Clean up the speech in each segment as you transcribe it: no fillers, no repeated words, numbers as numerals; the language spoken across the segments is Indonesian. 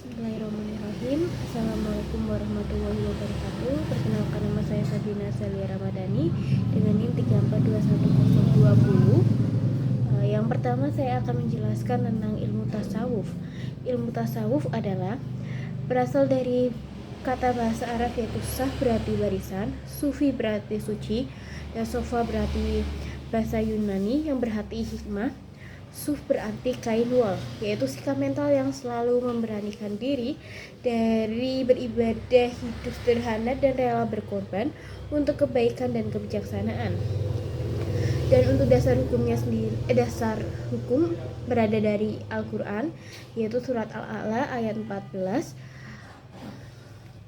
Bismillahirrahmanirrahim. Assalamualaikum warahmatullahi wabarakatuh. Perkenalkan, nama saya Sabina Salia Ramadhani dengan NIM 3421020. Yang pertama saya akan menjelaskan tentang ilmu tasawuf. Ilmu tasawuf adalah berasal dari kata bahasa Arab yaitu sah berarti barisan, sufi berarti suci, dan sofa berarti bahasa Yunani yang berarti hikmah. Suf berarti kain wol, yaitu sikap mental yang selalu memberanikan diri dari beribadah, hidup sederhana dan rela berkorban untuk kebaikan dan kebijaksanaan. Dan untuk dasar hukumnya sendiri, dasar hukum berada dari Al-Quran, yaitu surat Al-A'la ayat 14,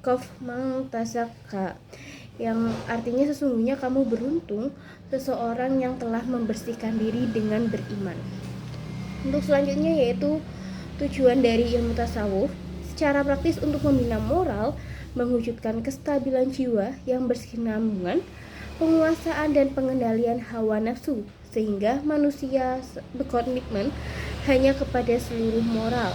Qaf mang tasakka, yang artinya sesungguhnya kamu beruntung seseorang yang telah membersihkan diri dengan beriman. Untuk selanjutnya yaitu tujuan dari ilmu tasawuf secara praktis untuk membina moral, mewujudkan kestabilan jiwa yang berkesinambungan, penguasaan dan pengendalian hawa nafsu sehingga manusia berkomitmen hanya kepada seluruh moral.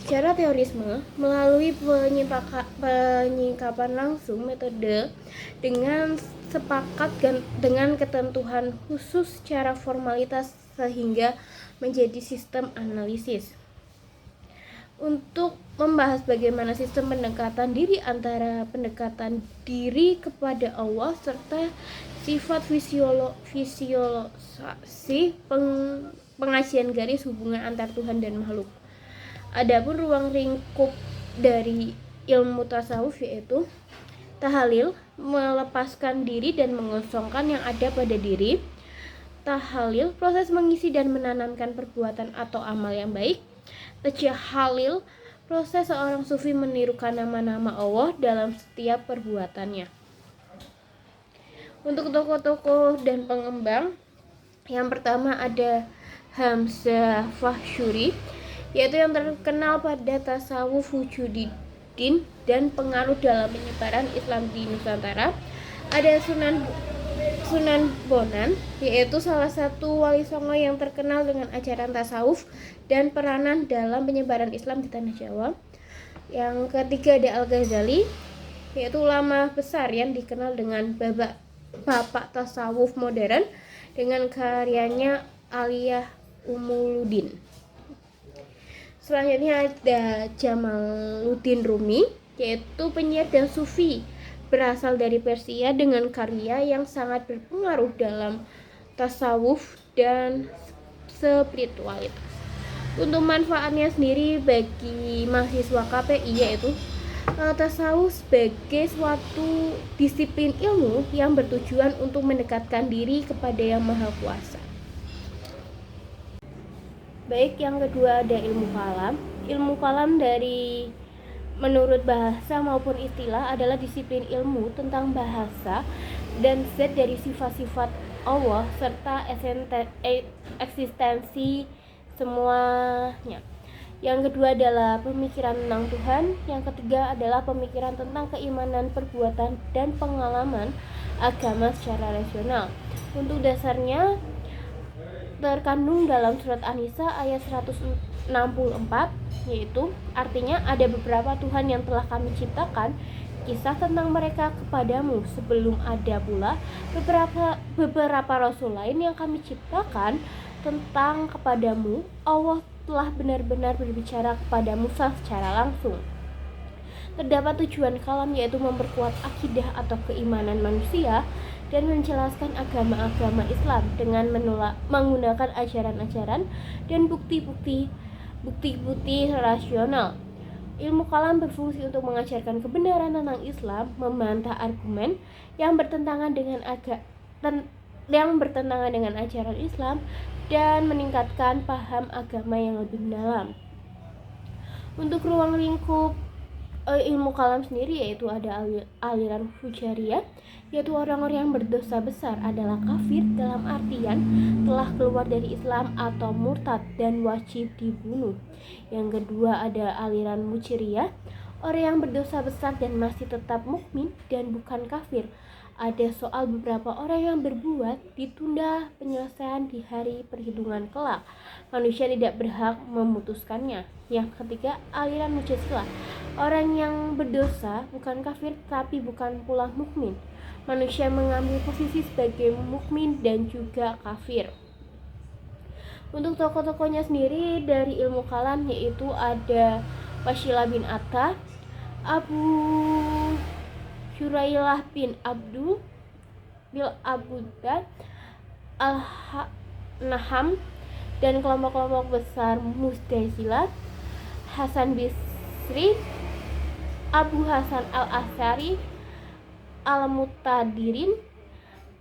Secara teorisme, melalui penyingkapan langsung metode dengan sepakat dengan ketentuan khusus secara formalitas sehingga menjadi sistem analisis. Untuk membahas bagaimana sistem pendekatan diri antara pendekatan diri kepada Allah serta sifat fisiologi pengajian garis hubungan antar Tuhan dan makhluk. Adapun ruang lingkup dari ilmu tasawuf yaitu tahalil, melepaskan diri dan mengosongkan yang ada pada diri. Tahalil, proses mengisi dan menanamkan perbuatan atau amal yang baik. Tajahalil, proses seorang sufi menirukan nama-nama Allah dalam setiap perbuatannya. Untuk tokoh-tokoh dan pengembang, yang pertama ada Hamzah Fahsyuri, yaitu yang terkenal pada tasawuf wujududdin dan pengaruh dalam penyebaran Islam di Nusantara. Ada Sunan Bonang, yaitu salah satu wali songo yang terkenal dengan ajaran tasawuf dan peranan dalam penyebaran Islam di tanah Jawa. Yang ketiga ada Al-Ghazali, yaitu ulama besar yang dikenal dengan bapak tasawuf modern dengan karyanya Aliyah Umuluddin. Selanjutnya ada Jamaluddin Rumi, yaitu penyair dan sufi berasal dari Persia dengan karya yang sangat berpengaruh dalam tasawuf dan spiritualitas. Untuk manfaatnya sendiri bagi mahasiswa KPI yaitu tasawuf sebagai suatu disiplin ilmu yang bertujuan untuk mendekatkan diri kepada Yang Maha Kuasa. Baik, yang kedua ada ilmu kalam. Ilmu kalam dari menurut bahasa maupun istilah adalah disiplin ilmu tentang bahasa dan zat dari sifat-sifat Allah serta eksistensi semuanya. Yang kedua adalah pemikiran tentang Tuhan. Yang ketiga adalah pemikiran tentang keimanan, perbuatan, dan pengalaman agama secara rasional. Untuk dasarnya terkandung dalam surat An-Nisa ayat 164, yaitu artinya ada beberapa Tuhan yang telah kami ciptakan, kisah tentang mereka kepadamu. Sebelum ada pula beberapa rasul lain yang kami ciptakan tentang kepadamu. Allah telah benar-benar berbicara kepadamu secara langsung. Terdapat tujuan kalam yaitu memperkuat akidah atau keimanan manusia dan menjelaskan agama-agama Islam dengan menggunakan ajaran-ajaran dan bukti-bukti rasional. Ilmu kalam berfungsi untuk mengajarkan kebenaran tentang Islam, membantah argumen yang bertentangan dengan ajaran Islam, dan meningkatkan paham agama yang lebih mendalam. Untuk ruang lingkup ilmu kalam sendiri yaitu ada aliran Fujariyah, yaitu orang-orang yang berdosa besar adalah kafir dalam artian telah keluar dari Islam atau murtad dan wajib dibunuh. Yang kedua ada aliran Mujiriyah, orang yang berdosa besar dan masih tetap mukmin dan bukan kafir ada soal beberapa orang yang berbuat ditunda penyelesaian di hari perhitungan kelak. Manusia tidak berhak memutuskannya. Yang ketiga, aliran Mu'tazilah. Orang yang berdosa bukan kafir tapi bukan pula mukmin. Manusia mengambil posisi sebagai mukmin dan juga kafir. Untuk tokoh-tokohnya sendiri dari ilmu kalam yaitu ada Wasilah bin Atta, Abu Hurailah bin Abdul Bil Abudan, Al-Naham, dan kelompok-kelompok besar Mu'tazilah, Hasan Bisri, Abu Hasan Al-Asy'ari, Al-Mu'tadirin,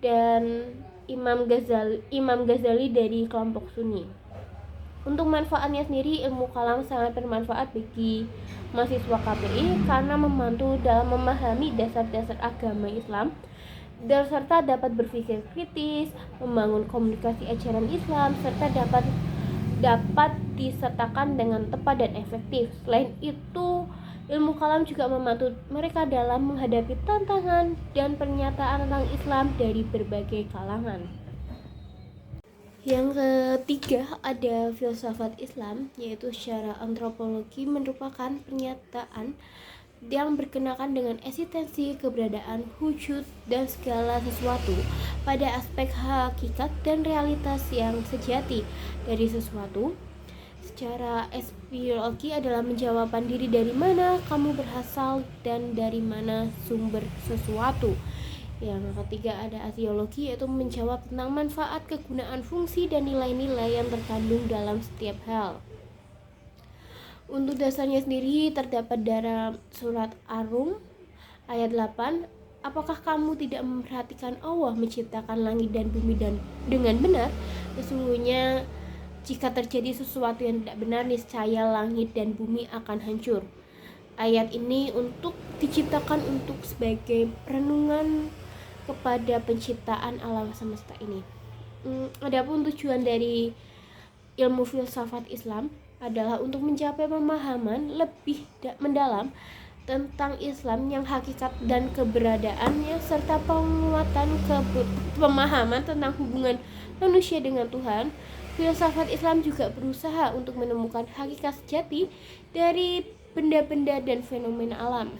dan Imam Ghazali dari kelompok Sunni. Untuk manfaatnya sendiri, ilmu kalam sangat bermanfaat bagi mahasiswa KPI karena membantu dalam memahami dasar-dasar agama Islam dan serta dapat berpikir kritis, membangun komunikasi ajaran Islam, serta dapat disertakan dengan tepat dan efektif. Selain itu, ilmu kalam juga membantu mereka dalam menghadapi tantangan dan pernyataan tentang Islam dari berbagai kalangan. Yang ketiga ada filsafat Islam, yaitu secara antropologi merupakan pernyataan yang berkenaan dengan eksistensi, keberadaan, wujud, dan segala sesuatu pada aspek hakikat dan realitas yang sejati dari sesuatu. Secara espiologi adalah menjawabkan diri dari mana kamu berasal dan dari mana sumber sesuatu. Yang ketiga ada asiologi, yaitu menjawab tentang manfaat, kegunaan, fungsi, dan nilai-nilai yang terkandung dalam setiap hal. Untuk dasarnya sendiri terdapat dalam surat Ar-Rum ayat 8. Apakah kamu tidak memperhatikan Allah menciptakan langit dan bumi dengan benar? Sesungguhnya jika terjadi sesuatu yang tidak benar, niscaya langit dan bumi akan hancur. Ayat ini diciptakan untuk sebagai renungan kepada penciptaan alam semesta ini. Adapun tujuan dari ilmu filsafat Islam adalah untuk mencapai pemahaman lebih mendalam tentang Islam yang hakikat dan keberadaannya, serta penguatan pemahaman tentang hubungan manusia dengan Tuhan. Filsafat Islam juga berusaha untuk menemukan hakikat sejati dari benda-benda dan fenomena alam.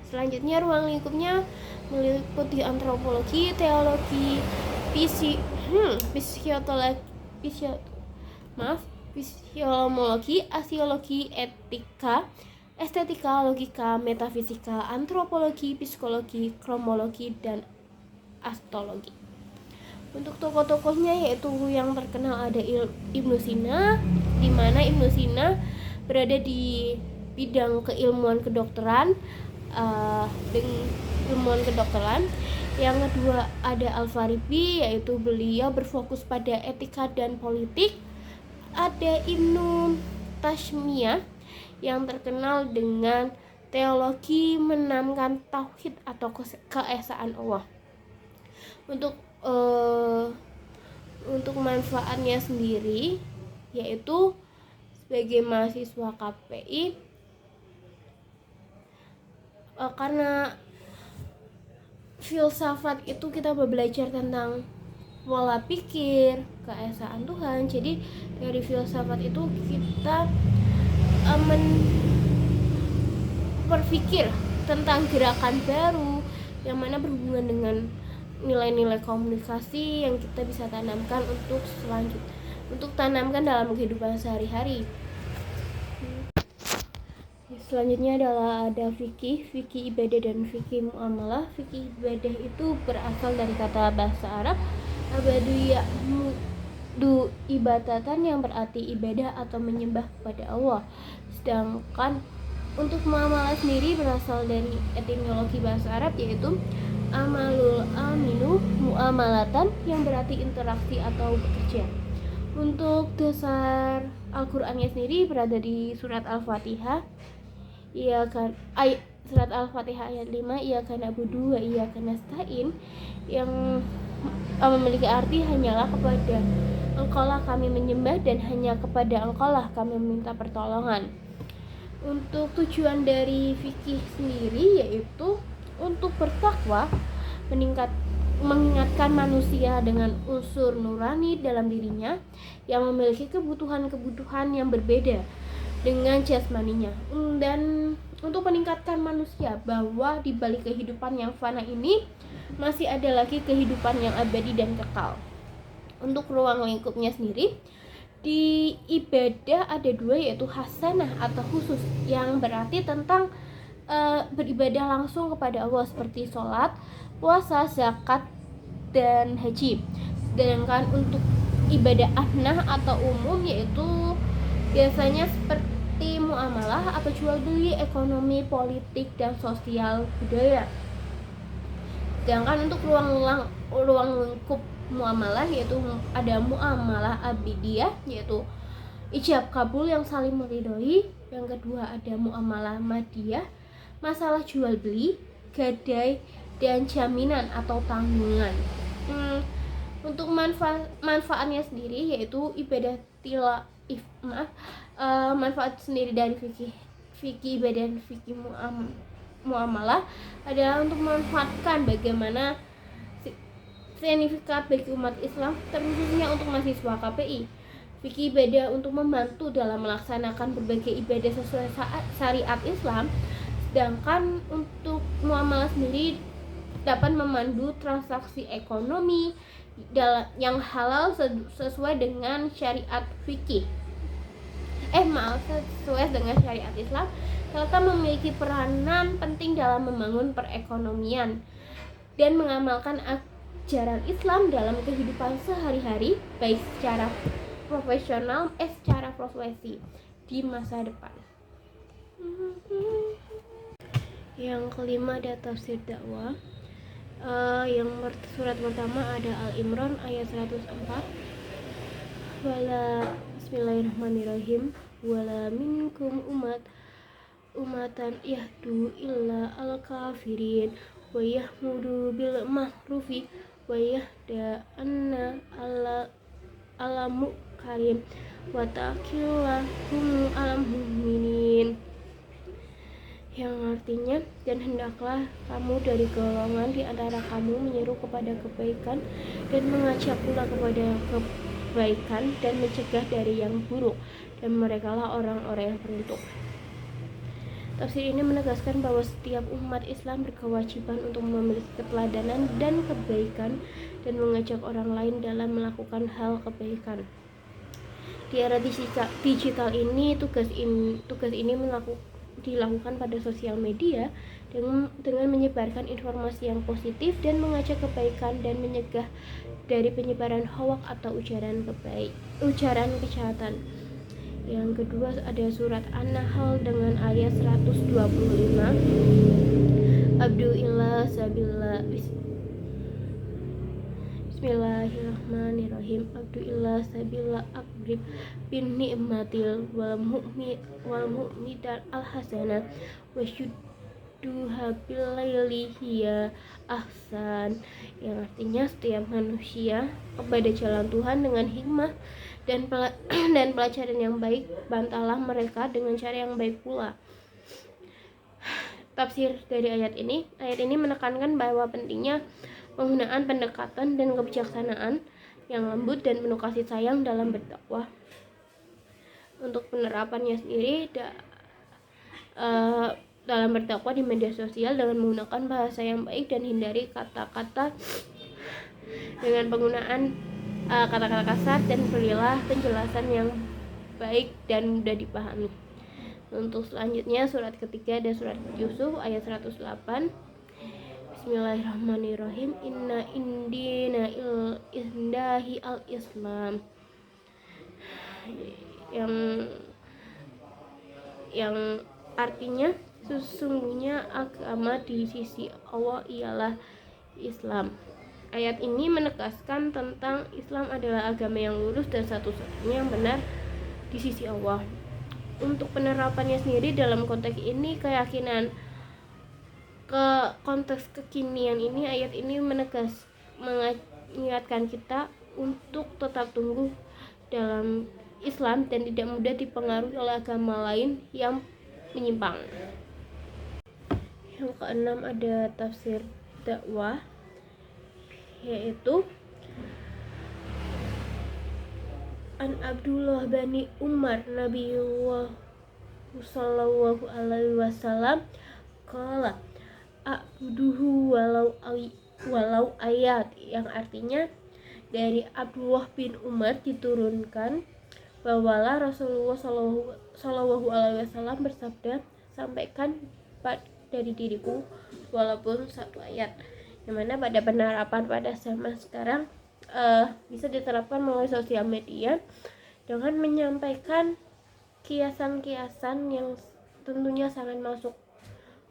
Selanjutnya ruang lingkupnya meliputi antropologi, teologi, fisiologi, asiologi, etika, estetika, logika, metafisika, antropologi, psikologi, kromologi, dan astrologi. Untuk tokoh-tokohnya yaitu yang terkenal ada Ibnu Sina, di mana Ibnu Sina berada di bidang keilmuan kedokteran. Yang kedua ada Al-Farabi, yaitu beliau berfokus pada etika dan politik. Ada Ibnu Taymiyah yang terkenal dengan teologi menanamkan tauhid atau keesaan Allah. Untuk manfaatnya sendiri yaitu sebagai mahasiswa KPI, karena filsafat itu kita belajar tentang pola pikir, keesaan Tuhan. Jadi dari filsafat itu kita berpikir tentang gerakan baru yang mana berhubungan dengan nilai-nilai komunikasi yang kita bisa tanamkan untuk tanamkan dalam kehidupan sehari-hari. Selanjutnya adalah ada fikih ibadah dan fikih muamalah. Fikih ibadah itu berasal dari kata bahasa Arab abadu ya'budu ibadatan, yang berarti ibadah atau menyembah kepada Allah. Sedangkan untuk muamalah sendiri berasal dari etimologi bahasa Arab, yaitu amalul aminu muamalatan, yang berarti interaksi atau bekerja. Untuk dasar Al-Qur'annya sendiri berada di surat Al-Fatihah. Surat Al-Fatihah ayat 5, iyyaka na'budu wa iyyaka nasta'in, yang memiliki arti hanyalah kepada Engkaulah kami menyembah dan hanya kepada Engkaulah kami meminta pertolongan. Untuk tujuan dari fikih sendiri yaitu untuk bertakwa, mengingatkan manusia dengan unsur nurani dalam dirinya yang memiliki kebutuhan-kebutuhan yang berbeda dengan jasmaninya, dan untuk meningkatkan manusia bahwa di balik kehidupan yang fana ini masih ada lagi kehidupan yang abadi dan kekal. Untuk ruang lingkupnya sendiri, di ibadah ada dua, yaitu hasanah atau khusus, yang berarti tentang beribadah langsung kepada Allah seperti sholat, puasa, zakat, dan haji. Sedangkan untuk ibadah amnah atau umum, yaitu biasanya seperti muamalah atau jual beli, ekonomi, politik, dan sosial budaya. Sedangkan untuk ruang lingkup muamalah, yaitu ada muamalah abidiyah, yaitu ijab kabul yang saling meridhoi. Yang kedua ada muamalah madiyah, masalah jual beli, gadai, dan jaminan atau tanggungan. Untuk manfaatnya sendiri, yaitu ibadah manfaat sendiri dari fikih ibadah dan fikih muamalah adalah untuk memanfaatkan bagaimana signifikat bagi umat Islam, terkhususnya untuk mahasiswa KPI. Fikih ibadah untuk membantu dalam melaksanakan berbagai ibadah sesuai syariat Islam. Sedangkan untuk muamalah sendiri dapat memandu transaksi ekonomi yang halal sesuai dengan syariat fikih. Sesuai dengan syariat Islam, serta memiliki peranan penting dalam membangun perekonomian dan mengamalkan ajaran Islam dalam kehidupan sehari-hari, baik secara profesi di masa depan. Yang kelima ada tafsir dakwah. Yang surat pertama ada Al-Imran ayat 104. Bismillahirrahmanirrahim. Wala minkum umatan yahdu illa al-kafirin wa yahmudu bil ma'rufi wa yahda anna alamu karim wa ta'killahum alam mu'minin, yang artinya, dan hendaklah kamu dari golongan di antara kamu menyeru kepada kebaikan dan mengajak pula kepada kebaikan dan mencegah dari yang buruk, dan merekalah orang-orang yang beruntung. Tafsir ini menegaskan bahwa setiap umat Islam berkewajiban untuk memiliki keteladanan dan kebaikan dan mengajak orang lain dalam melakukan hal kebaikan. Di era digital ini, tugas ini dilakukan pada sosial media dengan menyebarkan informasi yang positif dan mengajak kebaikan dan mencegah dari penyebaran hoax atau ujaran kejahatan. Yang kedua ada surat An-Nahl dengan ayat 125. Abduillah sabila Bismillahirrahmanirrahim. Abduillah sabila akrib bin ni'matil wal mu'midan al-hasana wa syudduha bil-laili hiya ahsan, yang artinya setiap manusia kepada jalan Tuhan dengan hikmah dan pelajaran yang baik, bantalah mereka dengan cara yang baik pula. Tafsir dari ayat ini menekankan bahwa pentingnya penggunaan pendekatan dan kebijaksanaan yang lembut dan penuh kasih sayang dalam berdakwah. Untuk penerapannya sendiri dalam berdakwah di media sosial dengan menggunakan bahasa yang baik dan hindari kata-kata dengan penggunaan kata-kata kasar, dan berilah penjelasan yang baik dan mudah dipahami. Untuk selanjutnya surat ketiga ada surat Yusuf ayat 108. Bismillahirrahmanirrahim. Inna indina indahi al-Islam, yang artinya sesungguhnya agama di sisi Allah ialah Islam. Ayat ini menegaskan tentang Islam adalah agama yang lurus dan satu-satunya yang benar di sisi Allah. Untuk penerapannya sendiri dalam konteks ini konteks kekinian ini, ayat ini mengingatkan kita untuk tetap tumbuh dalam Islam dan tidak mudah dipengaruhi oleh agama lain yang menyimpang. Yang keenam ada tafsir dakwah. yaitu An Abdullah bin Umar Nabiullah sallallahu alaihi wasallam qala a'buduhu walau ayat, yang artinya dari Abdullah bin Umar diturunkan bahwalah Rasulullah sallallahu alaihi wasallam bersabda, sampaikan dari diriku walaupun satu ayat, dimana pada penerapan pada zaman sekarang bisa diterapkan melalui sosial media dengan menyampaikan kiasan-kiasan yang tentunya sangat masuk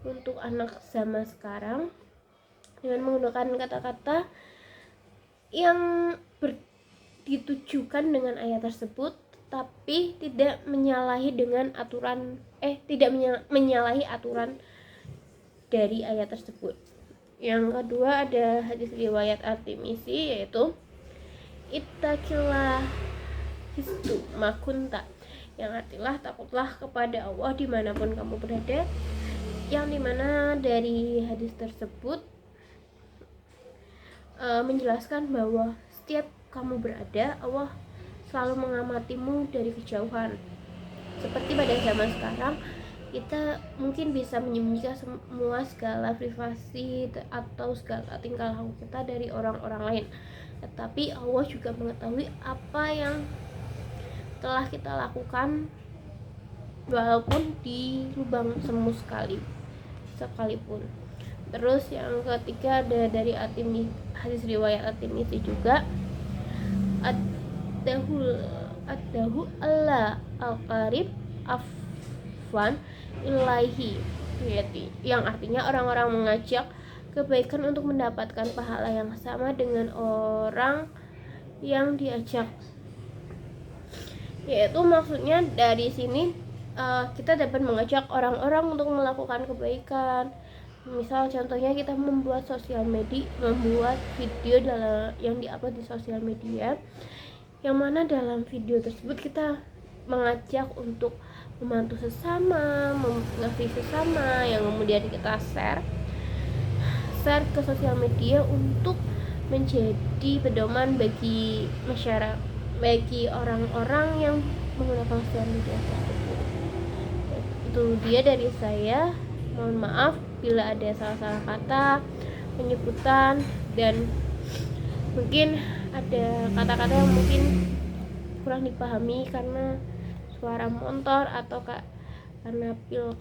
untuk anak zaman sekarang dengan menggunakan kata-kata yang ditujukan dengan ayat tersebut, tapi tidak menyalahi dengan menyalahi aturan dari ayat tersebut. Yang kedua ada hadis riwayat At-Tirmizi, yaitu ittaqillah histu makunta, yang artinya takutlah kepada Allah dimanapun kamu berada, yang dimana dari hadis tersebut menjelaskan bahwa setiap kamu berada, Allah selalu mengamatimu dari kejauhan. Seperti pada zaman sekarang, kita mungkin bisa menyembunyikan semua segala privasi atau segala tingkah laku kita dari orang-orang lain, tetapi Allah juga mengetahui apa yang telah kita lakukan walaupun di lubang semut sekalipun. Terus yang ketiga ada dari hadis riwayat At-Tirmizi juga, ad-dahu Allah al-qarib afwan ilaihi, yang artinya orang-orang mengajak kebaikan untuk mendapatkan pahala yang sama dengan orang yang diajak, yaitu maksudnya dari sini kita dapat mengajak orang-orang untuk melakukan kebaikan. Misal contohnya kita membuat video yang diupload di sosial media, yang mana dalam video tersebut kita mengajak untuk membantu sesama, mengasihi sesama, yang kemudian kita share ke sosial media untuk menjadi pedoman bagi masyarakat, bagi orang-orang yang menggunakan sosial media tersebut. Itu dia dari saya. Mohon maaf bila ada salah-salah kata, penyebutan, dan mungkin ada kata-kata yang mungkin kurang dipahami karena suara motor atau karena pil